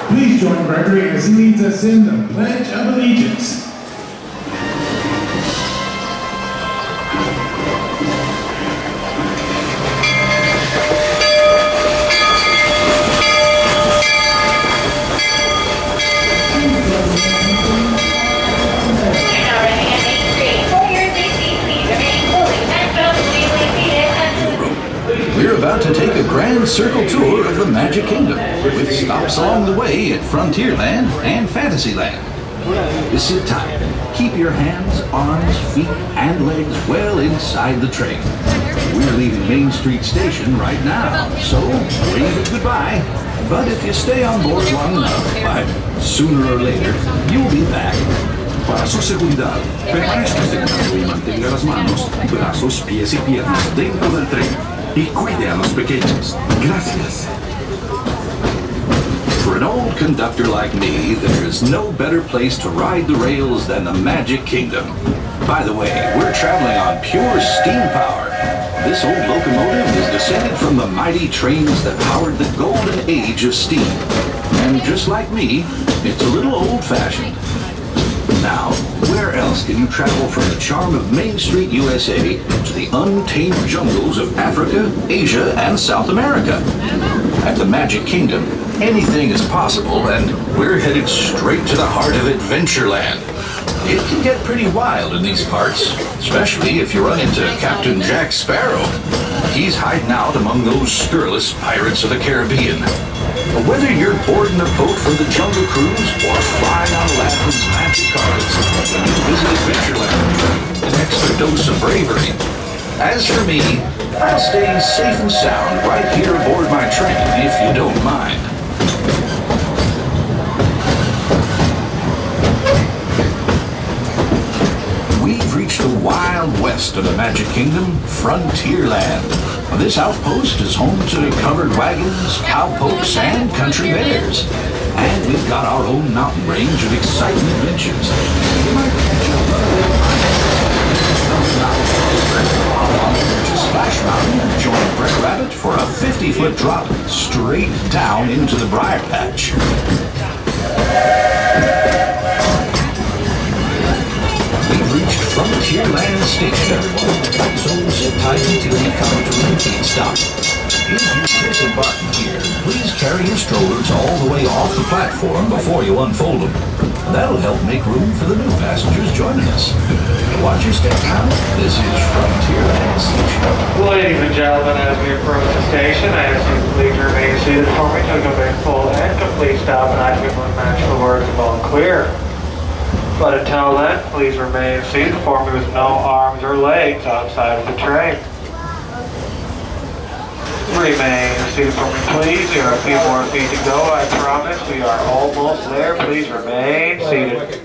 Please join Gregory as he leads us in the Pledge of Allegiance. We're about to take a grand circle tour of the Magic Kingdom, with stops along the way at Frontierland and Fantasyland. Sit tight. Keep your hands, arms, feet, and legs well inside the train. We're leaving Main Street Station right now, so wave it goodbye. But if you stay on board long enough, sooner or later, you'll be back. Para su seguridad, permanezca sentado y mantenga las manos, brazos, pies y piernas dentro del tren. Y cuide a los pequeños. Gracias. For an old conductor like me, there's no better place to ride the rails than the Magic Kingdom. By the way, we're traveling on pure steam power. This old locomotive is descended from the mighty trains that powered the golden age of steam. And just like me, it's a little old-fashioned. Now, where else can you travel from the charm of Main Street, USA to the untamed jungles of Africa, Asia, and South America? At the Magic Kingdom, anything is possible, and we're headed straight to the heart of Adventureland. It can get pretty wild in these parts, especially if you run into Captain Jack Sparrow. He's hiding out among those scurrilous pirates of the Caribbean. But whether you're boarding a boat from the Jungle Cruise or flying on Aladdin's magic carpets, when you visit Adventureland, an extra dose of bravery. As for me, I'll stay safe and sound right here aboard my train, if you don't mind. We've reached the wild west of the Magic Kingdom, Frontierland. This outpost is home to covered wagons, cowpokes, and country bears. And we've got our own mountain range of exciting adventures. You might catch to Splash Mountain and join Brett Rabbit for a 50-foot drop straight down into the Briar Patch. We've reached Frontierland Station, everyone, so sit tight until we come to a complete stop. If you're disembarking here, please carry your strollers all the way off the platform before you unfold them. That'll help make room for the new passengers joining us. Watch your step now. This is Frontierland Station. Ladies and gentlemen, as we approach the station, I ask you to please remain seated for me to make full and complete stop, and I can match the words of all clear. But until then, please remain seated for me with no arms or legs outside of the train. Remain seated for me, please. There are a few more feet to go, I promise. We are almost there. Please remain seated.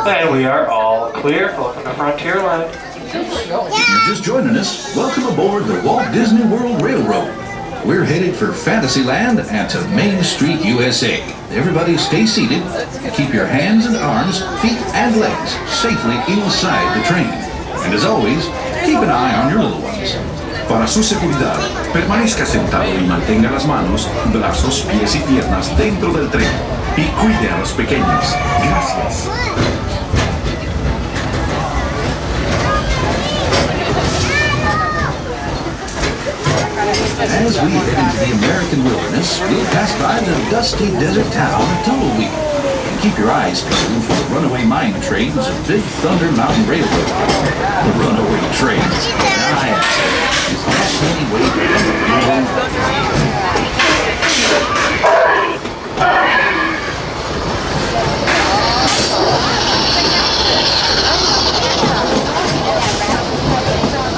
And we are all clear. Welcome to Frontierland. If you're just joining us, welcome aboard the Walt Disney World Railroad. We're headed for Fantasyland and to Main Street, USA. Everybody stay seated and keep your hands and arms, feet and legs safely inside the train. And as always, keep an eye on your little ones. Para su seguridad, permanezca sentado y mantenga las manos, brazos, pies y piernas dentro del tren. Y cuide a los pequeños. Gracias. As we head into the American wilderness, we'll pass by the dusty desert town of Tumbleweed. And keep your eyes peeled for the runaway mine trains of Big Thunder Mountain Railroad. The runaway trains. Is that any way to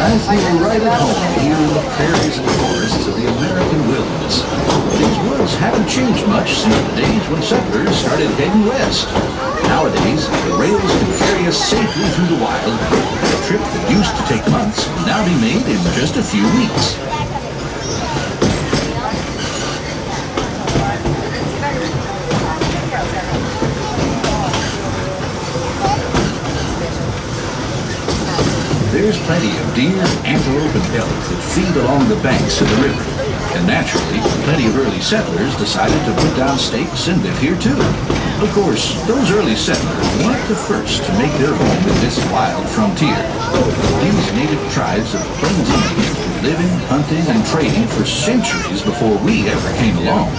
I feel right at home here in the prairies and forests of the American wilderness. These woods haven't changed much since the days when settlers started heading west. Nowadays, the rails can carry us safely through the wild. A trip that used to take months can now be made in just a few weeks. There's plenty of deer, antelope, and elk that feed along the banks of the river. And naturally, plenty of early settlers decided to put down stakes and live here too. Of course, those early settlers weren't the first to make their home in this wild frontier. These native tribes of Plains Indians were living, hunting, and trading for centuries before we ever came along.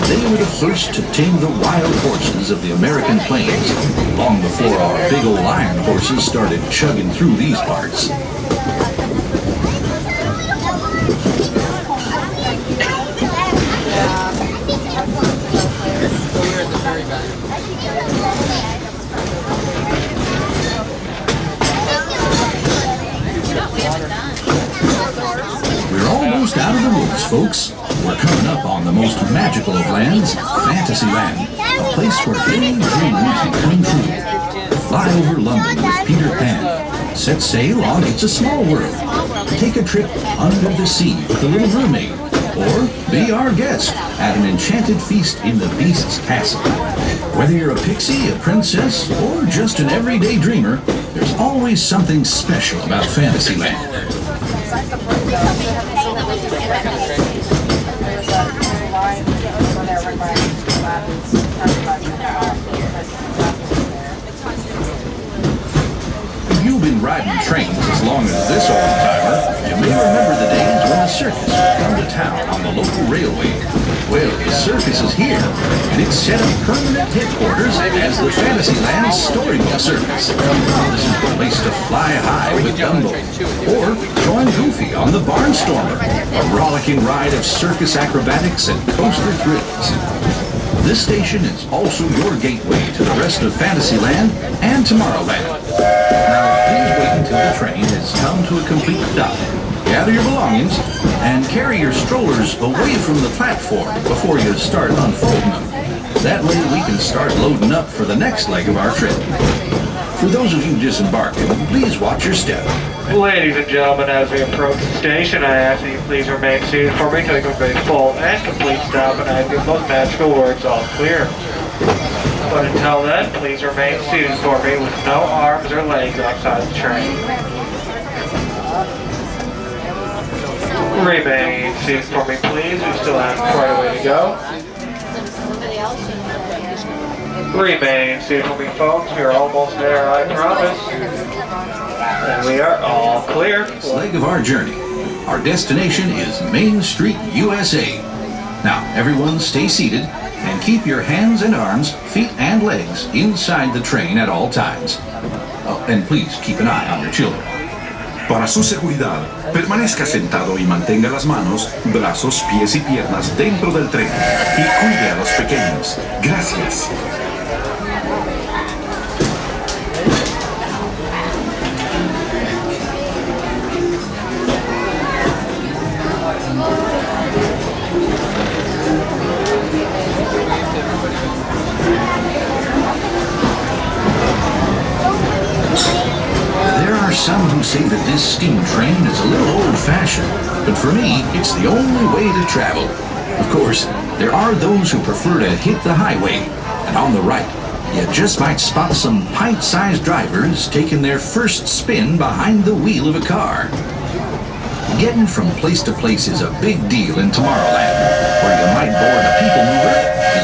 They were the first to tame the wild horses of the American plains, long before our big old iron horses started chugging through these parts. We're almost out of the woods, folks. We're coming up on the most magical of lands, Fantasyland, a place where any dream can come true. Fly over London with Peter Pan. Set sail on It's a Small World. Take a trip under the sea with the Little Mermaid. Or be our guest at an enchanted feast in the Beast's castle. Whether you're a pixie, a princess, or just an everyday dreamer, there's always something special about Fantasyland. If you've been riding trains as long as this old-timer, you may remember the days when the circus would come to town on the local railway. Well, the circus is here, and it's set up permanent headquarters as the Fantasyland Storybook Circus. This is the place to fly high with Dumbo, or join Goofy on the Barnstormer, a rollicking ride of circus acrobatics and coaster thrills. This station is also your gateway to the rest of Fantasyland and Tomorrowland. Now, please wait until the train has come to a complete stop. Gather your belongings and carry your strollers away from the platform before you start unfolding them. That way we can start loading up for the next leg of our trip. For those of you disembarking, please watch your step. Ladies and gentlemen, as we approach the station, I ask that you please remain seated for me until you complete full and complete stop, and I give those magical words all clear. But until then, please remain seated for me with no arms or legs outside the train. Remain seated for me, please. We still have quite a way to go. Remain seated for me, folks. We are almost there, I promise. And we are all clear. This leg of our journey. Our destination is Main Street, USA. Now, everyone stay seated and keep your hands and arms, feet and legs inside the train at all times. Oh, and please keep an eye on your children. Para su seguridad, permanezca sentado y mantenga las manos, brazos, pies y piernas dentro del tren y cuide a los pequeños. Gracias. There are some who say that this steam train is a little old-fashioned, but for me, it's the only way to travel. Of course, there are those who prefer to hit the highway, and on the right, you just might spot some pint-sized drivers taking their first spin behind the wheel of a car. Getting from place to place is a big deal in Tomorrowland, where you might board a people mover,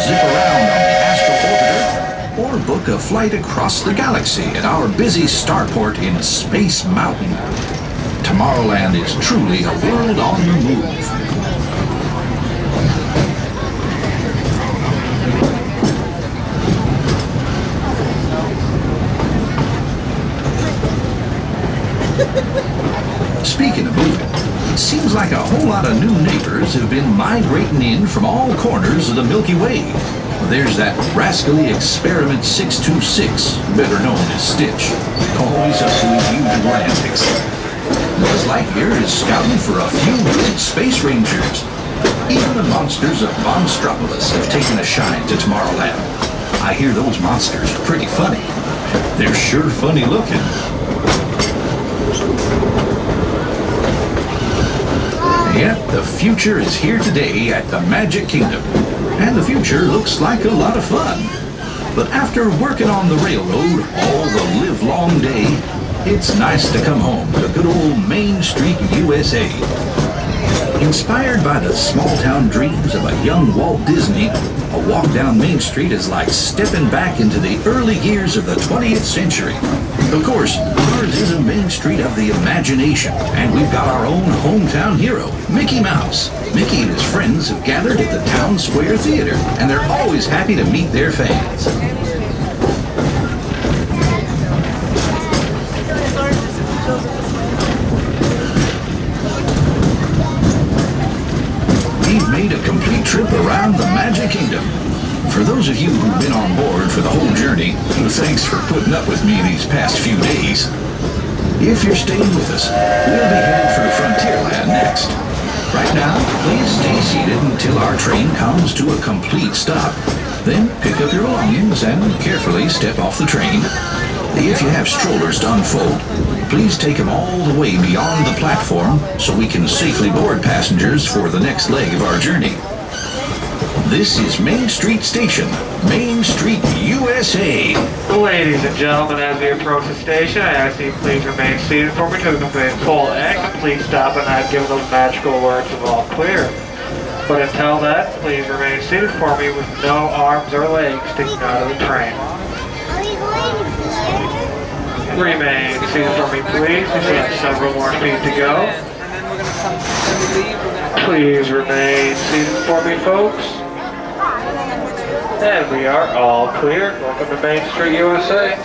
zip around on the astral orbiter, or book a flight across the galaxy at our busy starport in Space Mountain. Tomorrowland is truly a world on the move. Speaking of moving, it seems like a whole lot of new neighbors have been migrating in from all corners of the Milky Way. There's that rascally Experiment 626, better known as Stitch, always up to his usual antics. Buzz Lightyear is scouting for a few good space rangers. Even the monsters of Monstropolis have taken a shine to Tomorrowland. I hear those monsters are pretty funny. They're sure funny looking. Yep, the future is here today at the Magic Kingdom. And the future looks like a lot of fun. But after working on the railroad all the livelong day, it's nice to come home to good old Main Street, USA. Inspired by the small-town dreams of a young Walt Disney, a walk down Main Street is like stepping back into the early years of the 20th century. Of course, ours is a Main Street of the imagination, and we've got our own hometown hero, Mickey Mouse. Mickey and his friends have gathered at the Town Square Theater, and they're always happy to meet their fans. We've made a complete trip around the Magic Kingdom. For those of you who've been on board for the whole journey, thanks for putting up with me these past few days. If you're staying with us, we'll be headed for Frontierland next. Right now, please stay seated until our train comes to a complete stop. Then pick up your belongings and carefully step off the train. If you have strollers to unfold, please take them all the way beyond the platform so we can safely board passengers for the next leg of our journey. This is Main Street Station, Main Street, USA. Ladies and gentlemen, as we approach the station, I ask that you please remain seated for me to complete full and complete stop, and I've given those magical words of all clear. But until then, please remain seated for me with no arms or legs sticking out of the train. Remain seated for me, please. We have several more feet to go. Please remain seated for me, folks. And we are all clear. Welcome to Main Street, USA.